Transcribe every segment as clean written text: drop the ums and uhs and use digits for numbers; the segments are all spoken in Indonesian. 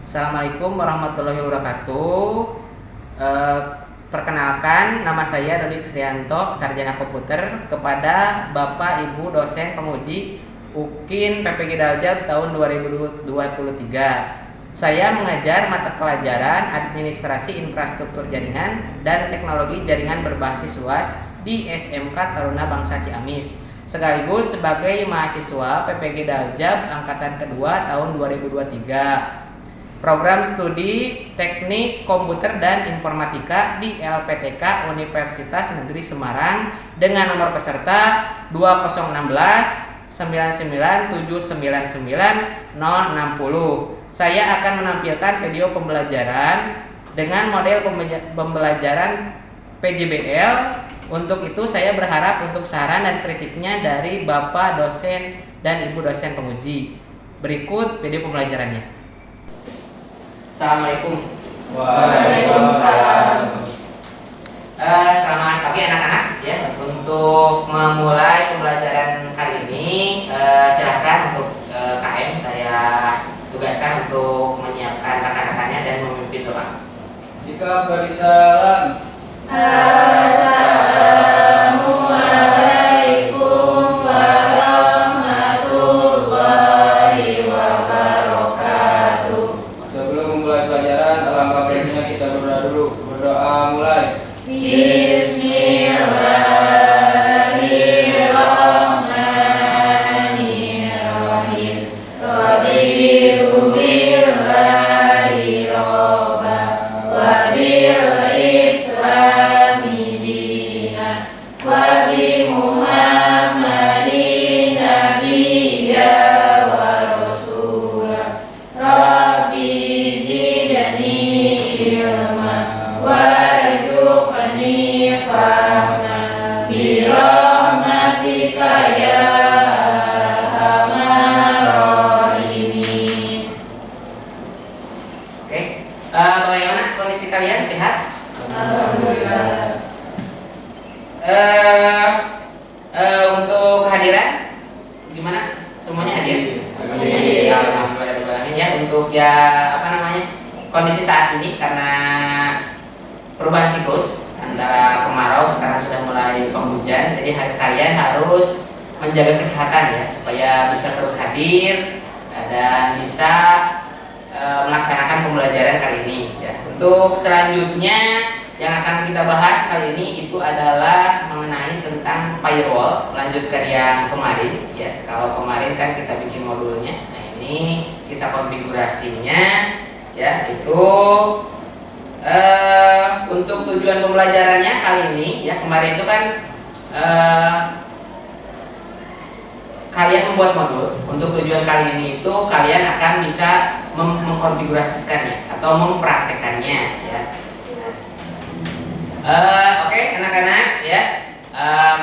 Assalamualaikum warahmatullahi wabarakatuh. Eh, Perkenalkan, nama saya Dodi Krianto, Sarjana Komputer, kepada Bapak Ibu dosen penguji UKIN PPG Daljab tahun 2023. Saya mengajar mata pelajaran Administrasi Infrastruktur Jaringan dan Teknologi Jaringan Berbasis Luas di SMK Taruna Bangsa Ciamis, sekaligus sebagai mahasiswa PPG Daljab angkatan kedua tahun 2023. Program studi Teknik Komputer dan Informatika di LPTK Universitas Negeri Semarang dengan nomor peserta 2016 99799 060. Saya akan menampilkan video pembelajaran dengan model pembelajaran PJBL. Untuk itu saya berharap untuk saran dan kritiknya dari Bapak dosen dan Ibu dosen penguji. Berikut video pembelajarannya. Assalamualaikum. Waalaikumsalam. Selamat pagi anak-anak ya. Untuk memulai pembelajaran kali ini, silahkan untuk KM saya tugaskan untuk menyiapkan rekan-rekannya dan memimpin doa. Jika beri salam. Assalamualaikum warahmatullahi wabarakatuh. Sebelum memulai pelajaran, alangkah baiknya kita berdoa dulu. Berdoa mulai. Bismillahirrahmanirrahim. Raditu billahi robba wa bil islami dina wa bi Muhammadin nabiyya wa rasulah. Rabbi zidni ilma warzuqni fahma bi rahmatika ya arhamar rahimin. Oke. Bagaimana kondisi kalian, sehat? Alhamdulillah. Untuk kehadiran gimana? Semuanya hadir? Hadir. Alhamdulillah ya. Untuk ya kondisi saat ini karena perubahan siklus antara kemarau sekarang sudah mulai penghujan, jadi kalian harus menjaga kesehatan ya supaya bisa terus hadir dan bisa melaksanakan pembelajaran kali ini ya. Untuk selanjutnya yang akan kita bahas kali ini itu adalah mengenai tentang firewall, lanjutkan yang kemarin ya. Kalau kemarin kan kita bikin modulnya, nah ini kita konfigurasinya ya. Itu untuk tujuan pembelajarannya kali ini ya, kemarin itu kan kalian membuat modul. Untuk tujuan kali ini itu kalian akan bisa mengkonfigurasikannya atau mempraktekannya ya. Oke, anak-anak ya.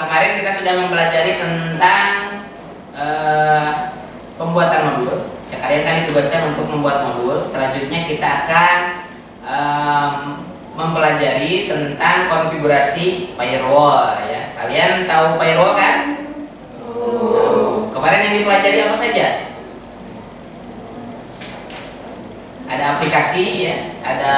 Kemarin kita sudah mempelajari tentang pembuatan modul. Ya, kalian kan ditugaskan untuk membuat modul. Selanjutnya kita akan mempelajari tentang konfigurasi firewall ya. Kalian tahu firewall kan? Kemarin yang dipelajari apa saja? Ada aplikasi ya, ada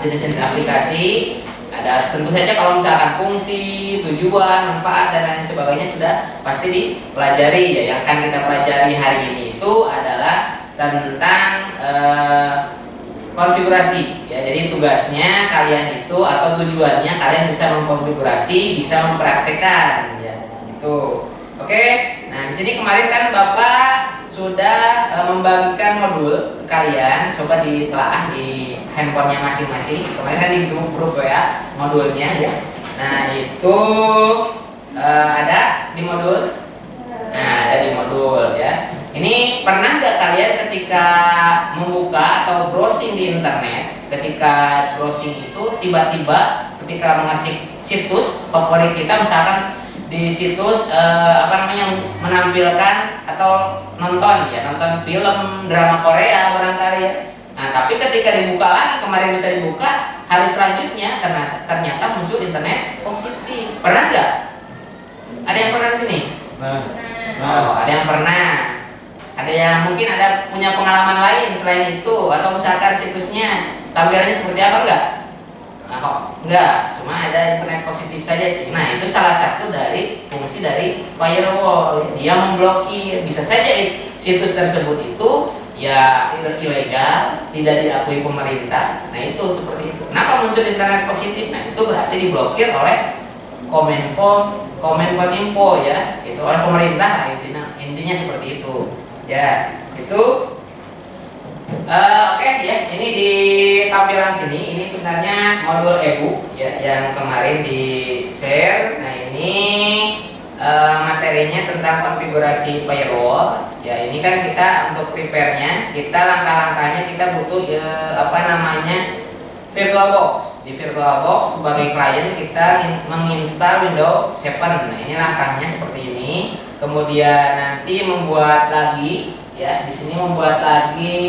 jenis-jenis aplikasi, ada tentu saja kalau misalkan fungsi, tujuan, manfaat dan lain sebagainya sudah pasti dipelajari ya. Yang akan kita pelajari hari ini itu adalah tentang konfigurasi ya. Jadi tugasnya kalian itu atau tujuannya kalian bisa mengkonfigurasi, bisa mempraktekkan ya. Itu. Oke. Nah, di sini kemarin kan Bapak sudah membagikan modul ke kalian. Coba ditelaah di handphonenya masing-masing. Kemarin kan di grup WA modulnya ya. Nah, itu ada di modul. Nah, ada di modul ya. Ini pernah nggak kalian ketika membuka atau browsing di internet, ketika browsing itu tiba-tiba ketika mengetik situs favorit kita, misalkan di situs menampilkan atau nonton film drama Korea barangkali ya. Nah, tapi ketika dibuka lagi, kemarin bisa dibuka, hari selanjutnya ternyata muncul internet positif. Pernah nggak? Ada yang pernah di sini? Nah, Oh, ada yang pernah. Ada yang mungkin ada punya pengalaman lain selain itu, atau misalkan situsnya tampilannya seperti apa enggak? Nah, kok enggak, cuma ada internet positif saja. Nah, itu salah satu dari fungsi dari firewall. Dia memblokir. Bisa saja situs tersebut itu ya ilegal, tidak diakui pemerintah. Nah, itu seperti itu. Kenapa muncul internet positif? Nah, itu berarti diblokir oleh Kominfo ya, itu oleh pemerintah lah, intinya seperti itu. Ya, itu oke ya. Ini di tampilan sini, ini sebenarnya modul e-book ya yang kemarin di share. Nah, ini materinya tentang konfigurasi firewall. Ya, ini kan kita untuk prepare-nya, kita langkah-langkahnya kita butuh VirtualBox. Di VirtualBox sebagai klien kita menginstal Windows 7. Nah, ini langkahnya seperti ini. Kemudian nanti membuat lagi ya, di sini membuat lagi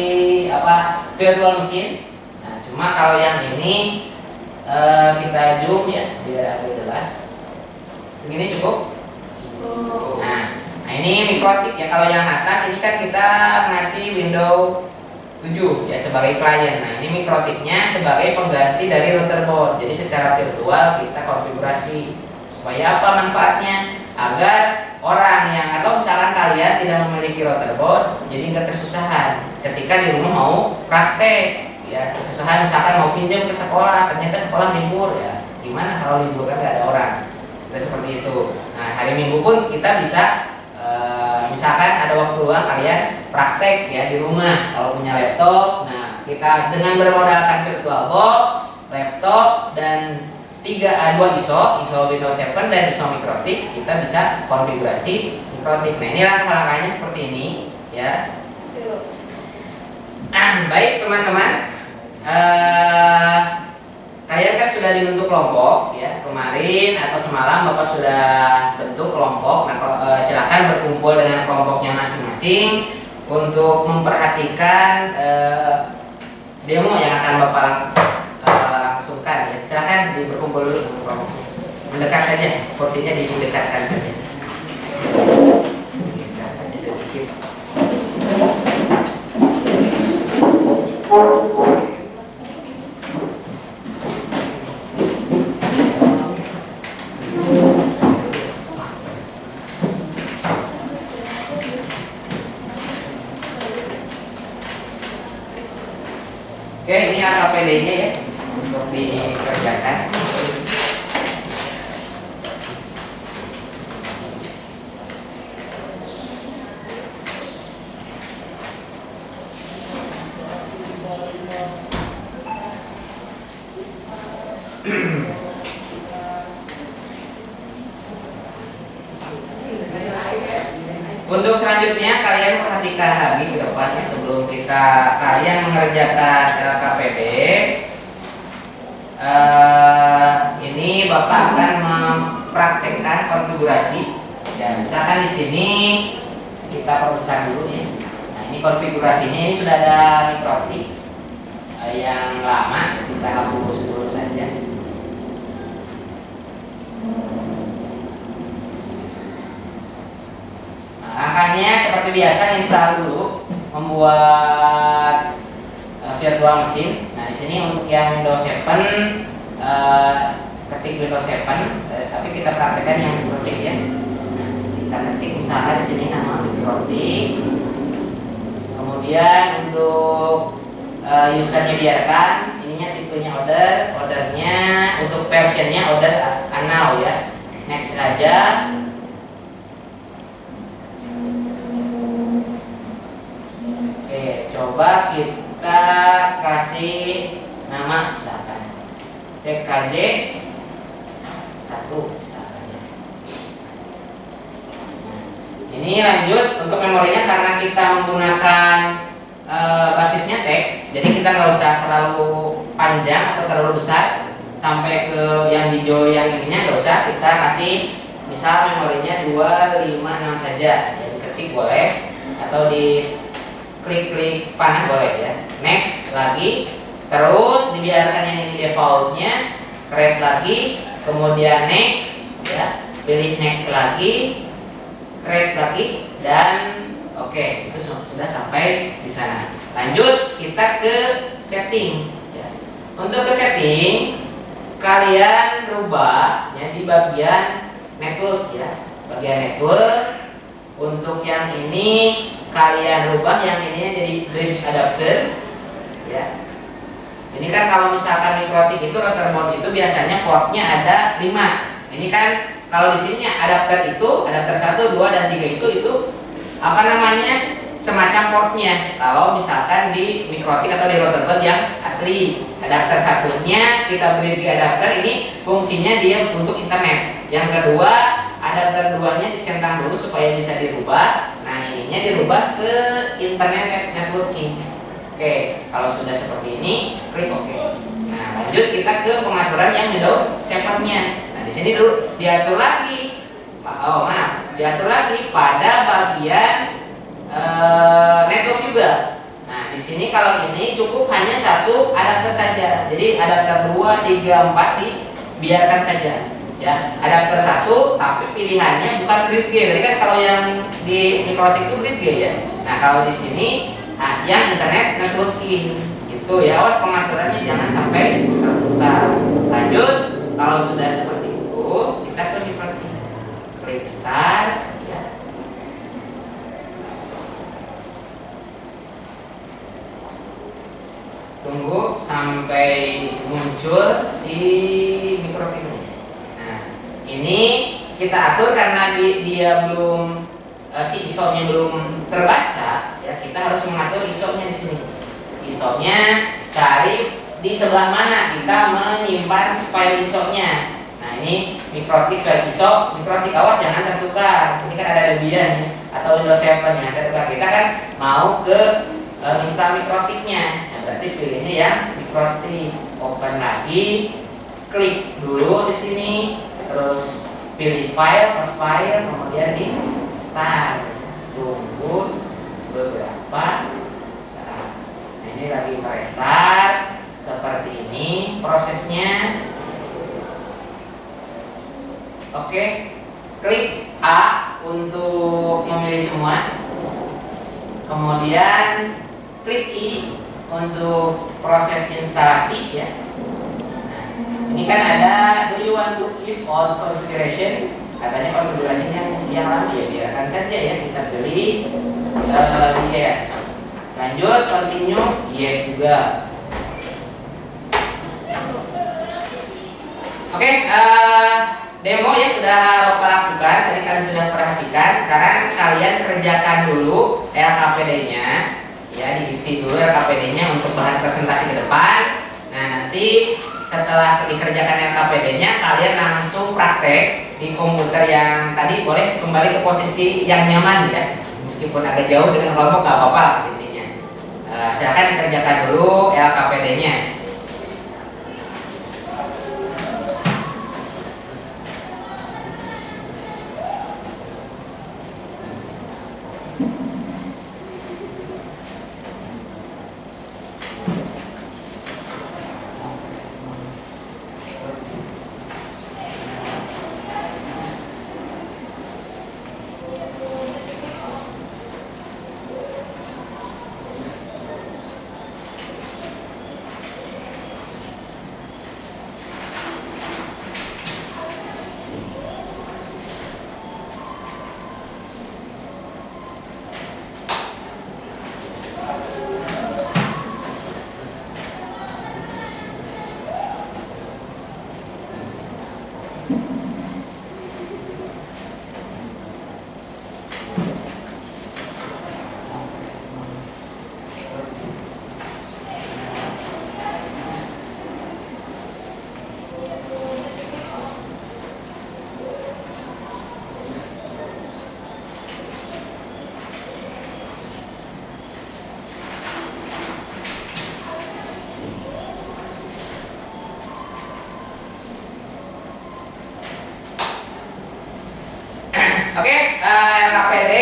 virtual machine. Nah, cuma kalau yang ini kita zoom ya biar agak jelas. Segini cukup. Nah, ini mikrotik ya. Kalau yang atas ini kan kita ngasih Windows 7 ya sebagai klien. Nah, ini mikrotiknya sebagai pengganti dari router board. Jadi secara virtual kita konfigurasi supaya apa manfaatnya? Agar orang yang atau misalkan kalian tidak memiliki router board, jadi nggak kesusahan ketika di rumah mau praktek ya. Kesusahan misalkan mau pinjam ke sekolah, ternyata sekolah libur ya. Gimana kalau libur kan nggak ada orang? Kita seperti itu. Nah, hari Minggu pun kita bisa misalkan ada waktu luang kalian praktek ya di rumah kalau punya laptop. Nah, kita dengan bermodalkan VirtualBox, laptop dan 2 ISO Windows 7 dan ISO mikrotik, kita bisa konfigurasi mikrotik. Nah, ini langkah-langkahnya seperti ini ya. Baik teman-teman, kalian kan sudah dibentuk kelompok ya kemarin atau semalam Bapak sudah bentuk kelompok. Nah, silakan berkumpul dengan kelompoknya masing-masing untuk memperhatikan demo yang akan Bapak langsungkan ya. Silakan berkumpul dulu dengan kelompoknya. Mendekat saja, kursinya didekatkan saja. Bisa saja sedikit. Oke, ini AKPD-nya ya untuk dikerjakan. Untuk selanjutnya kalian perhatikan lagi ke depannya sebelum kalian mengerjakan LKPD. Ini Bapak akan mempraktekkan konfigurasi. Ya, misalkan di sini kita perbesar dulu ya. Nah, ini konfigurasinya, ini sudah ada mikrotik yang lama, kita hapus dulu saja. Langkahnya seperti biasa, install dulu, membuat virtual machine. Nah, di sini untuk yang Windows 7 ketik Windows 7, tapi kita praktekkan yang mikrotik ya. Nah, kita ketik misalnya di sini nama mikrotik. Kemudian untuk usernya biarkan, ininya tipenya ordernya untuk versionnya order now ya. Next aja. Coba kita kasih nama misalkan TKJ 1 misalkan ya. Nah, ini lanjut untuk memorinya karena kita menggunakan basisnya teks, jadi kita nggak usah terlalu panjang atau terlalu besar sampai ke yang hijau yang ininya, nggak usah. Kita kasih misal memorinya 256 saja, jadi ketik boleh atau di klik panah boleh ya. Next lagi, terus dibiarkan yang ini defaultnya, create lagi, kemudian next ya, pilih next lagi, create lagi, dan Oke, itu sudah sampai di sana. Lanjut kita ke setting ya. Untuk ke setting kalian rubah ya di bagian network ya. Bagian network untuk yang ini kalian rubah yang ininya jadi bridge adapter ya. Ini kan kalau misalkan mikrotik itu router board itu biasanya portnya ada 5. Ini kan kalau di sini adapter itu adapter 1, 2 dan 3 itu apa namanya? Semacam portnya. Kalau misalkan di mikrotik atau di router board yang asli, adapter satunya kita beri di adapter ini fungsinya dia untuk internet. Yang kedua, adapter 2-nya dicentang dulu supaya bisa dirubah. Nah, ininya dirubah ke internet networking. Oke, kalau sudah seperti ini, klik OK. Nah, lanjut kita ke pengaturan yang Windows 7-nya. Nah, di sini dulu diatur lagi. Diatur lagi pada bagian network juga. Nah, di sini kalau ini cukup hanya satu adapter saja. Jadi adapter 2, 3, 4 dibiarkan saja. Ya, adapter 1 tapi pilihannya bukan grid G. Jadi kan kalau yang di mikrotik itu grid G ya. Nah, kalau di sini yang internet networking itu ya, awas pengaturannya jangan sampai tertukar. Lanjut, kalau sudah seperti itu kita ke mikrotik, klik start ya. Tunggu sampai muncul si mikrotiknya. Nah, ini kita atur karena dia belum si ISO-nya belum terbaca ya, kita harus mengatur ISO-nya di sini. ISO-nya cari di sebelah mana kita menyimpan file ISO-nya. Nah, ini mikrotik file ISO, mikrotik, awas jangan tertukar. Ini kan ada Debian atau Windows 7 ya, tertukar. Kita kan mau ke install mikrotiknya. Nah, berarti pilihnya yang mikrotik. Open lagi, klik dulu di sini, terus pilih file, post file, kemudian di start. Tunggu beberapa saat. Nah, ini lagi merestart. Seperti ini prosesnya. Oke, klik A untuk memilih semua. Kemudian klik I untuk proses instalasi ya. Nah, ini kan ada do you want to give all configuration? Katanya konfigurasinya yang lama ya, biarkan saja ya, kita pilih yes. Lanjut continue, yes juga. Oke, demo ya sudah Ropa lakukan, tadi kalian sudah perhatikan. Sekarang kalian kerjakan dulu LKPD-nya ya, diisi dulu LKPD-nya untuk bahan presentasi ke depan. Nah, nanti setelah dikerjakan LKPD-nya, kalian langsung praktek di komputer yang tadi. Boleh kembali ke posisi yang nyaman ya, meskipun agak jauh dengan kelompok gak apa-apa intinya. Silakan dikerjakan dulu LKPD-nya. Oke, LKPD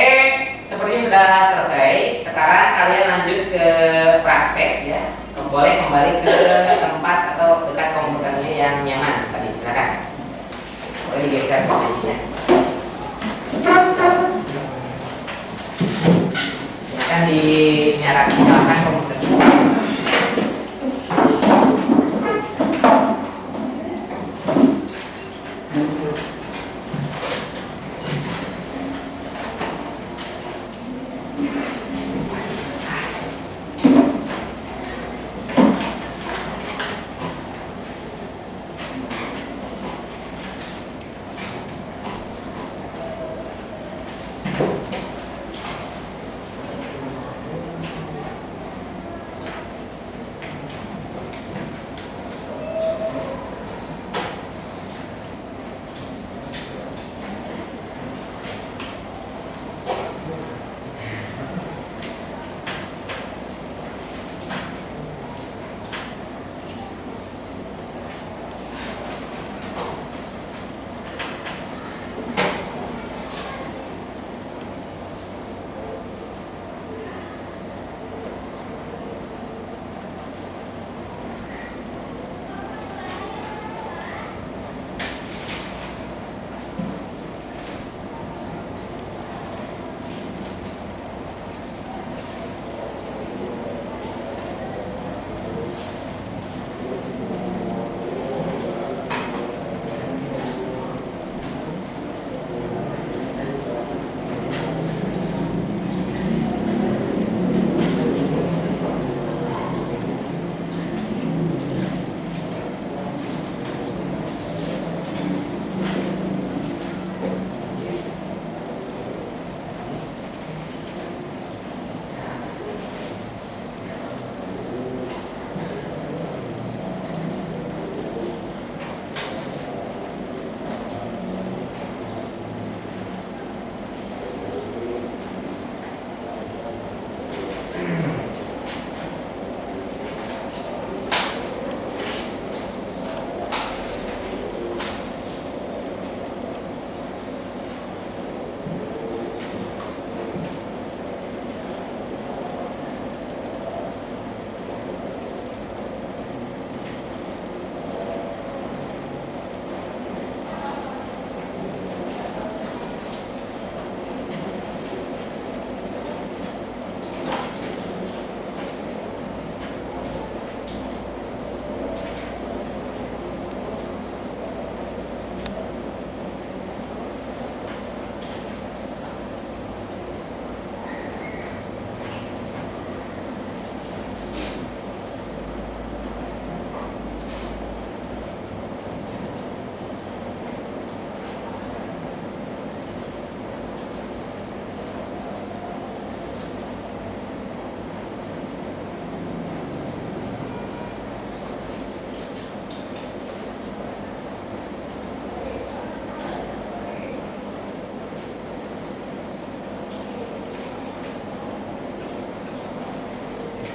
sepertinya sudah selesai. Sekarang kalian lanjut ke praktek ya. Boleh kembali ke tempat atau dekat komputernya yang nyaman tadi. Silakan. Boleh digeser posisinya. dinyalakan komputernya.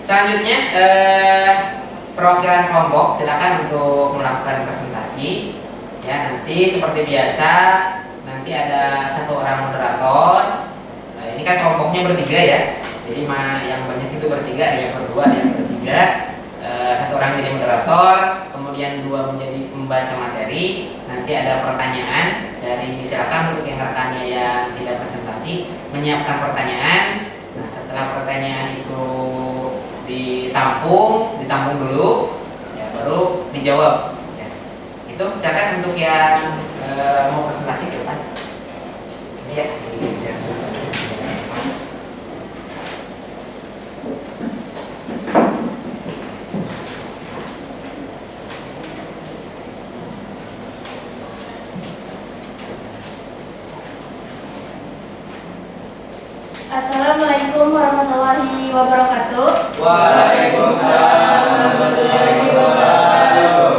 Selanjutnya perwakilan kelompok silakan untuk melakukan presentasi. Ya, nanti seperti biasa nanti ada satu orang moderator. Ini kan kelompoknya bertiga ya. Jadi yang banyak itu bertiga, ada yang berdua, ada yang bertiga. Satu orang jadi moderator, kemudian dua menjadi pembaca materi. Nanti ada pertanyaan dari silakan untuk yang rekannya yang tidak presentasi menyiapkan pertanyaan. Nah, setelah pertanyaan itu ditampung dulu, ya baru dijawab. Ya. Itu silakan untuk yang mau presentasi ke depan. Ini ya, ini silakan. Mas. Assalamualaikum warahmatullahi wabarakatuh. Waalaikumsalam warahmatullahi wabarakatuh.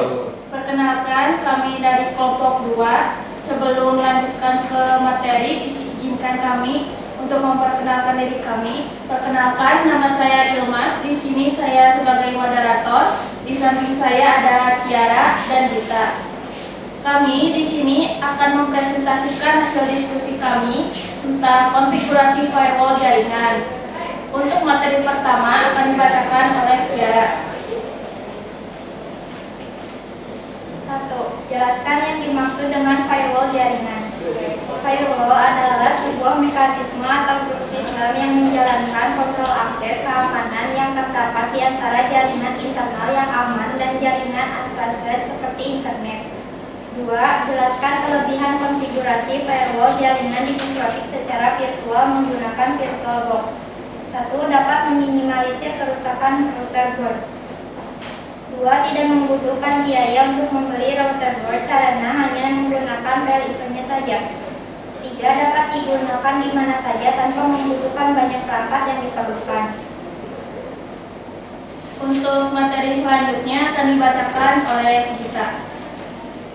Perkenalkan, kami dari kelompok 2. Sebelum melanjutkan ke materi, izinkan kami untuk memperkenalkan diri kami. Perkenalkan, nama saya Ilmas. Di sini saya sebagai moderator. Di samping saya ada Kiara dan Dita. Kami di sini akan mempresentasikan hasil diskusi kami tentang konfigurasi firewall jaringan. Untuk materi pertama akan dibacakan oleh Kiara. 1. Jelaskan yang dimaksud dengan firewall jaringan. Firewall adalah sebuah mekanisme atau grup sistem sistem yang menjalankan kontrol akses keamanan yang terdapat di antara jaringan internal yang aman dan jaringan untrusted seperti internet. 2. Jelaskan kelebihan konfigurasi firewall jaringan di mikrotik secara virtual menggunakan VirtualBox. 1. Dapat meminimalisir kerusakan router board. 2. Tidak membutuhkan biaya untuk membeli router board karena hanya menggunakan file ISO-nya saja. 3. Dapat digunakan di mana saja tanpa membutuhkan banyak perangkat yang diperlukan. Untuk materi selanjutnya akan dibacakan oleh Gita.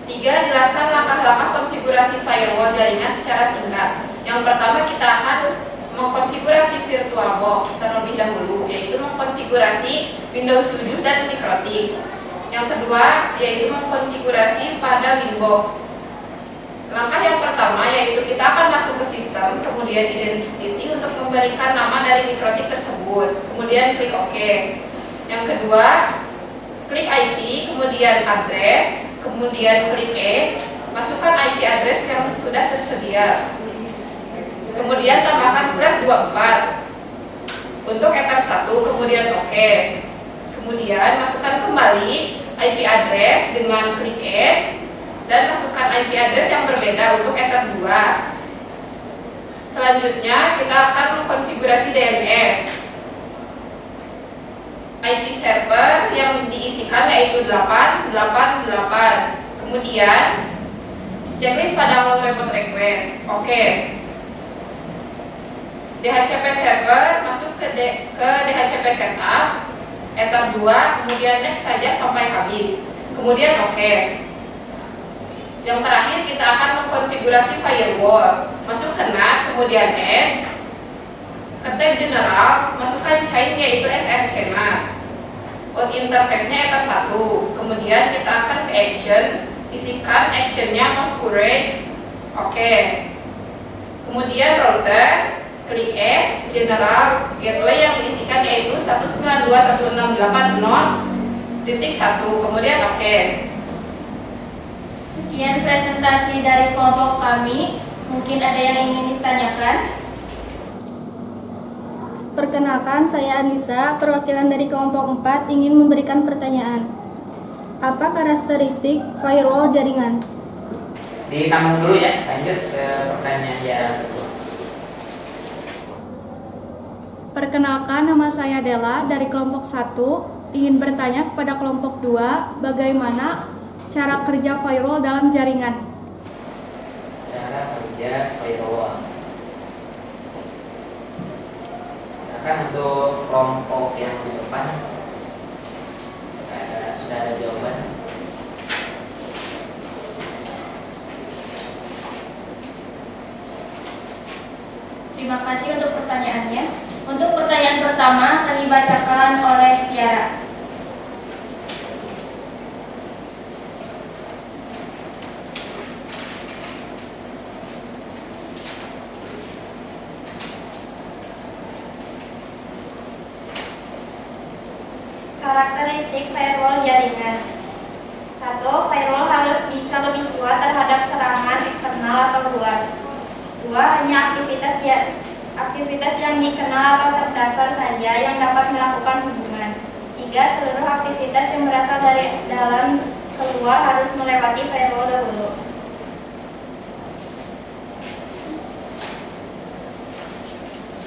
3. Jelaskan langkah-langkah konfigurasi firewall jaringan secara singkat. Yang pertama kita akan mengkonfigurasi VirtualBox terlebih dahulu, yaitu mengkonfigurasi Windows 7 dan Mikrotik. Yang kedua yaitu mengkonfigurasi pada Winbox. Langkah yang pertama yaitu kita akan masuk ke sistem, kemudian identity untuk memberikan nama dari Mikrotik tersebut, kemudian klik OK. Yang kedua, klik IP, kemudian address, kemudian klik E, masukkan IP address yang sudah tersedia. Kemudian tambahkan /24 untuk ether 1, kemudian OK. Kemudian masukkan kembali IP address dengan klik E dan masukkan IP address yang berbeda untuk ether 2. Selanjutnya kita akan mengkonfigurasi DNS. IP server yang diisikan yaitu 888. Kemudian checklist pada remote request. Oke. DHCP server masuk ke DHCP setup ether 2, kemudian next saja sampai habis, kemudian OK. Yang terakhir kita akan mengkonfigurasi firewall, masuk ke NAT, kemudian add, ke tab general, masukkan chain yaitu SRC NAT, out interface-nya ether 1, kemudian kita akan ke action, isikan actionnya masquerade, OK. Kemudian router, klik E, general, gateway yang diisikan yaitu 192.168.0.1, kemudian OK. Sekian presentasi dari kelompok kami. Mungkin ada yang ingin ditanyakan? Perkenalkan, saya Anissa, perwakilan dari kelompok 4 ingin memberikan pertanyaan. Apa karakteristik firewall jaringan? Ditampung dulu ya, lanjut ke pertanyaan yang kedua. Perkenalkan, nama saya Della dari kelompok 1, ingin bertanya kepada kelompok 2, bagaimana cara kerja firewall dalam jaringan? Cara kerja firewall. Silakan untuk kelompok yang di depan. Sudah ada jawaban. Terima kasih untuk pertanyaannya. Untuk pertanyaan pertama akan dibacakan oleh Tiara. Karakteristik firewall jaringan. 1. Firewall harus bisa lebih kuat terhadap serangan eksternal atau luar. 2. Hanya aktivitas yang dikenal atau terdaftar saja yang dapat melakukan hubungan. 3. Seluruh aktivitas yang berasal dari dalam keluar harus melewati firewall dahulu.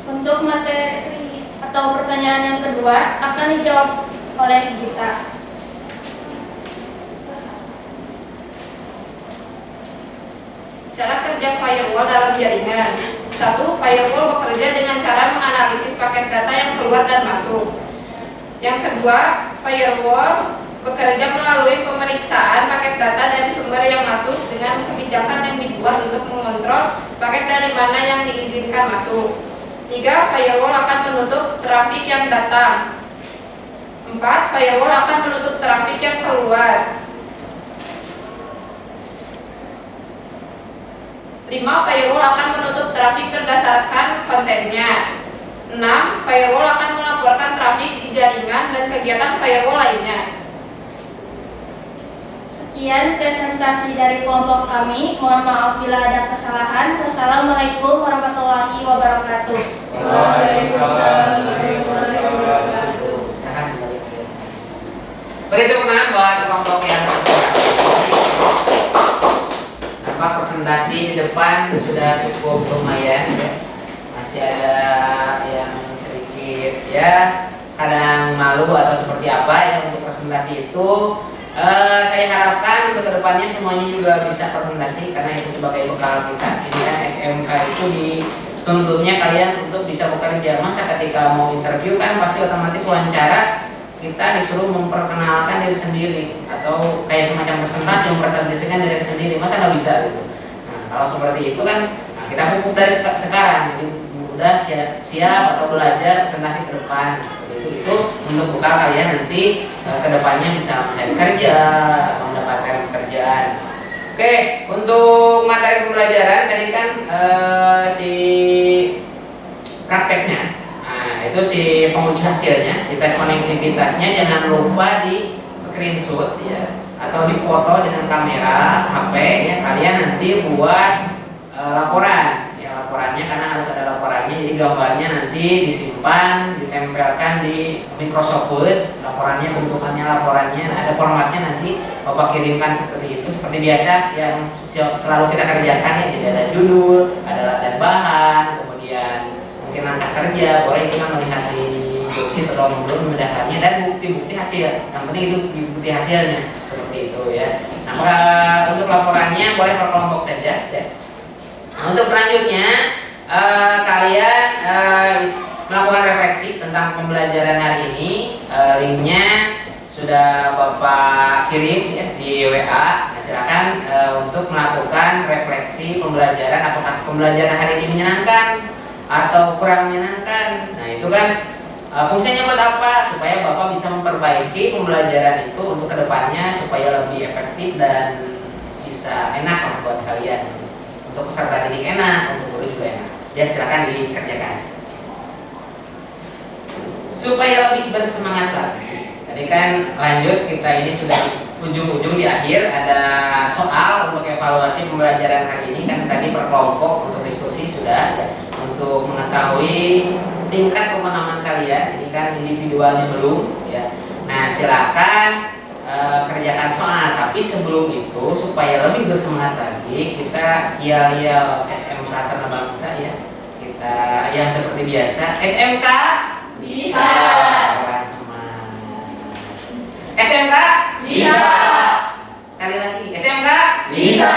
Untuk materi atau pertanyaan yang kedua akan dijawab oleh Gita. Cara kerja firewall dalam jaringan. 1. Firewall bekerja dengan cara menganalisis paket data yang keluar dan masuk. Yang kedua, firewall bekerja melalui pemeriksaan paket data dari sumber yang masuk dengan kebijakan yang dibuat untuk mengontrol paket dari mana yang diizinkan masuk. 3. Firewall akan menutup trafik yang datang. 4. Firewall akan menutup trafik yang keluar. 5. Firewall akan menutup trafik berdasarkan kontennya. 6. Firewall akan melaporkan trafik di jaringan dan kegiatan firewall lainnya. Sekian presentasi dari kelompok kami. Mohon maaf bila ada kesalahan. Wassalamualaikum warahmatullahi wabarakatuh. Waalaikumsalam warahmatullahi wabarakatuh. Silakan kembali kalian. Beri tepuk tangan buat kelompok yang satu. Nampak presentasi di depan sudah cukup lumayan ya. Masih ada yang sedikit ya kadang malu atau seperti apa ya untuk presentasi itu. Saya harapkan untuk kedepannya semuanya juga bisa presentasi karena itu sebagai bekal kita. Ini kan SMK itu dituntutnya kalian untuk bisa bekerja. Masa ketika mau interview kan pasti otomatis wawancara kita disuruh memperkenalkan diri sendiri atau kayak semacam presentasi mempresentasikan diri sendiri. Masa nggak bisa gitu? Nah kalau seperti itu kan kita pupuk dari sekarang jadi mudah siap atau belajar presentasi ke depan. Itu untuk bekal kalian nanti kedepannya bisa mencari kerja atau mendapatkan pekerjaan. Oke, untuk materi pembelajaran tadi kan si prakteknya, nah itu si penguji hasilnya, si tes konektivitasnya jangan lupa di screenshot ya atau dipoto dengan kamera HP ya kalian nanti buat laporan. Laporannya karena harus ada laporannya jadi gambarnya nanti disimpan ditempelkan di Microsoft Word laporannya bentukannya laporannya nah, ada formatnya nanti Bapak kirimkan seperti itu seperti biasa yang selalu kita kerjakan ya jadi ada judul ada latihan bahan kemudian mungkin langkah kerja boleh kita melihat di joksit atau memudahkannya dan bukti-bukti hasil yang penting itu bukti hasilnya seperti itu ya nah untuk laporannya boleh per kelompok saja ya. Nah, untuk selanjutnya kalian melakukan refleksi tentang pembelajaran hari ini. Linknya sudah Bapak kirim ya, di WA. Nah, silakan untuk melakukan refleksi pembelajaran. Apakah pembelajaran hari ini menyenangkan atau kurang menyenangkan? Nah itu kan fungsinya buat apa? Supaya Bapak bisa memperbaiki pembelajaran itu untuk kedepannya supaya lebih efektif dan bisa enak buat kalian. Untuk peserta didik enak, untuk guru juga enak. Ya silakan dikerjakan. Supaya lebih bersemangat lagi. Tadi kan lanjut kita ini sudah ujung-ujung di akhir ada soal untuk evaluasi pembelajaran hari ini kan tadi per kelompok untuk diskusi sudah ya. Untuk mengetahui tingkat pemahaman kalian. Ini kan individualnya belum ya. Nah silakan kerjakan soal, tapi sebelum itu supaya lebih bersemangat lagi kita yel-yel SMK Terna Bangsa ya kita yang seperti biasa SMK bisa semangat SMK bisa sekali lagi SMK bisa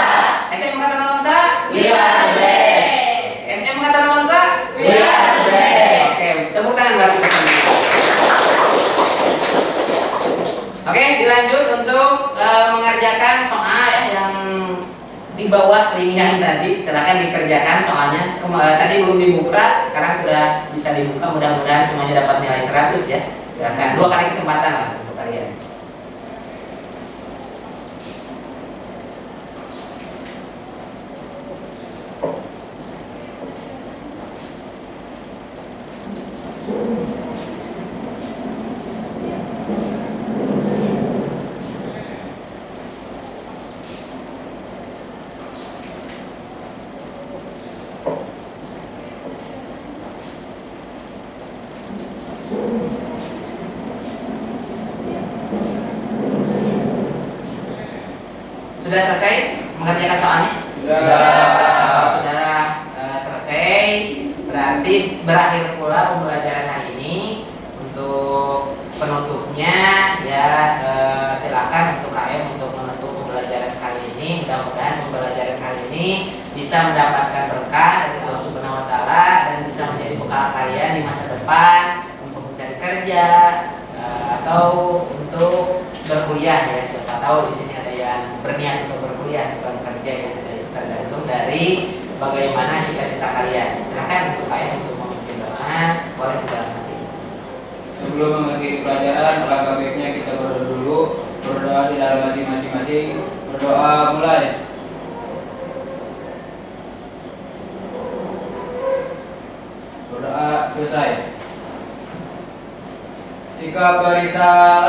SMK Terna Bangsa we are the best SMK Terna Bangsa we are the best oke tepuk tangan buat kita semua. Oke, dilanjut untuk mengerjakan soal ya yang di bawah ringan tadi. Silakan dikerjakan soalnya. Tadi belum dibuka, sekarang sudah bisa dibuka. Mudah-mudahan semuanya dapat nilai 100 ya. Silakan 2 kali kesempatan lah untuk kalian. Sudah selesai mengerjakan soalnya? Kalau sudah selesai, berarti berakhir pula pembelajaran hari ini. Untuk penutupnya ya silakan untuk KM untuk menutup pembelajaran kali ini. Mudah-mudahan pembelajaran kali ini bisa mendapatkan berkah dari Allah Subhanahu wa taala dan bisa menjadi bekal kalian di masa depan untuk mencari kerja atau untuk berkuliah ya. Siapa tahu di sini ada yang berniat untuk berkuliah bukan bekerja ya. Tergantung dari bagaimana cita-cita kalian. Silakan untuk kalian untuk memimpin doa, boleh dalam hati. Sebelum mengakhiri pelajaran, alangkah baiknya kita berdoa dulu. Berdoa di dalam hati masing-masing. Berdoa mulai. Berdoa selesai. Sikap berisalah.